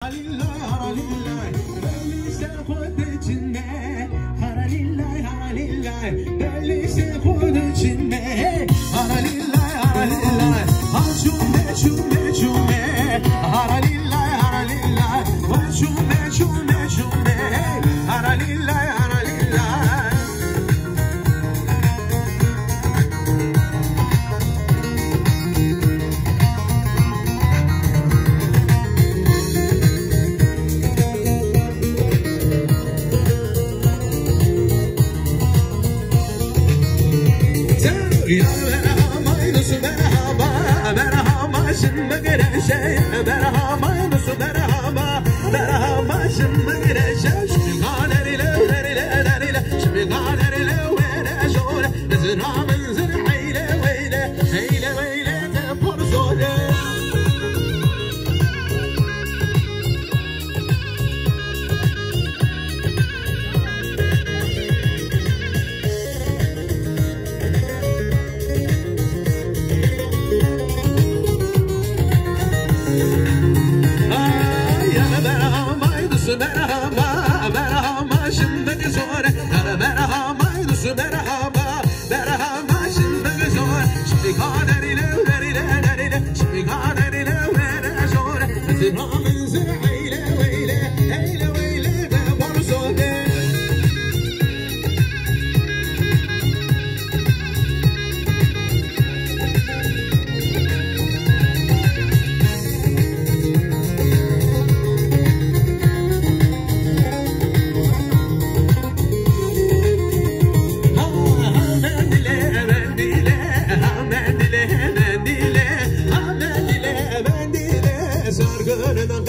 haralillah haralillah Öyleyse kod içinde haralillah haralillah Öyleyse kod içinde haralillah haralillah Çume çume çume haralillah haralillah Çume çume çume haralillah haralillah Merhaba, merhaba, şimdi göreceğiz. Merhaba, merhaba, merhaba, şimdi göreceğiz. Şimdi galeriyle, veriyle, şimdi galeriyle, vereceğiz. Zırhamın zırhıyla, veyle, heyle, veyle, ne porzole. Merhaba, merhaba, şimdi zor. Merhaba, merhaba, merhaba, şimdi zor. Şimdi kaderiyle, veriyle, şimdi kaderiyle, vereceğiz. Zırhamın zırhıyla, veyle, heyle, veyle, ne porzole. Sargının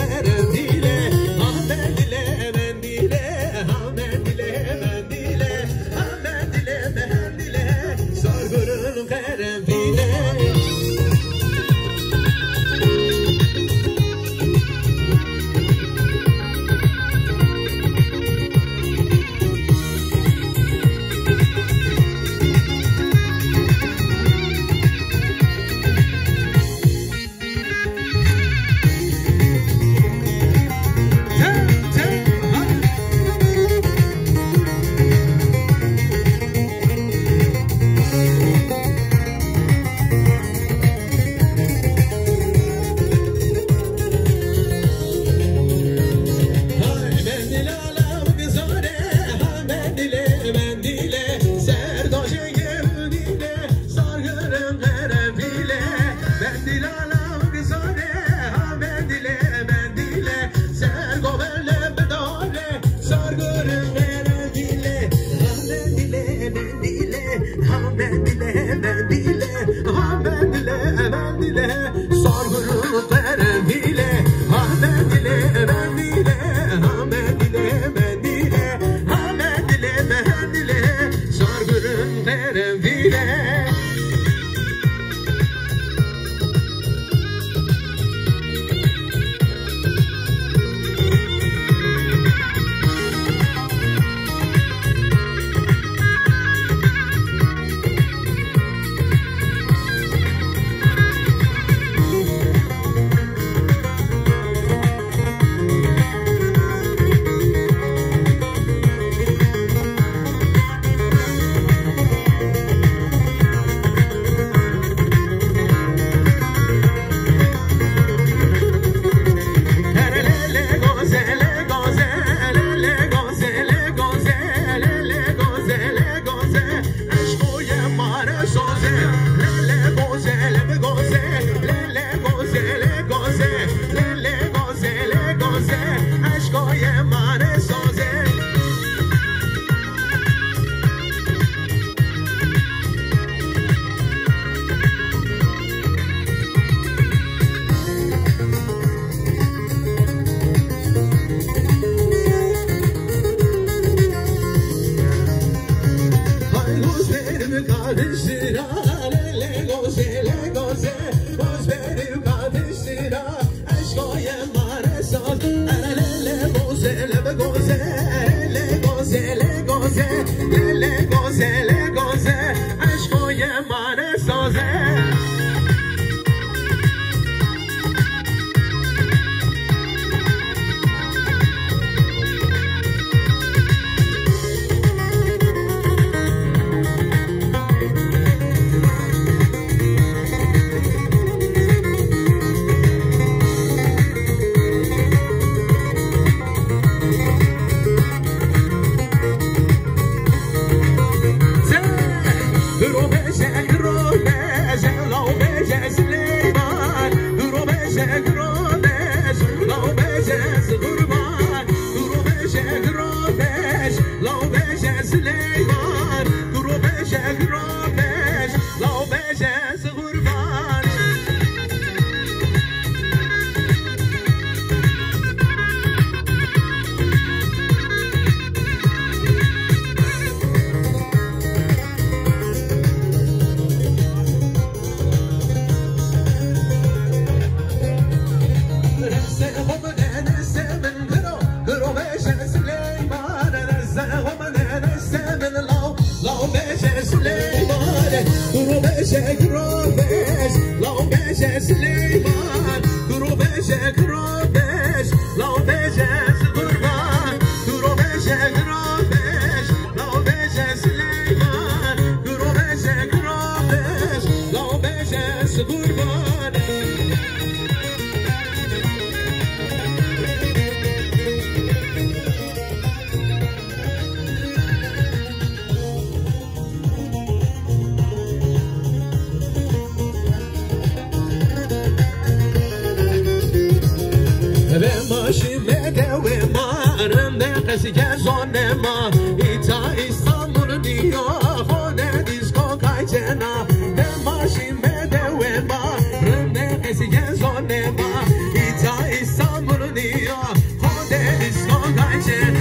مده ما رنده قسی که زونه ما ایتا استانبول نیا خونه دیسکو کایچنا دماشی مده ما رنده قسی که زونه ما ایتا استانبول نیا خونه دیسکو کایچنا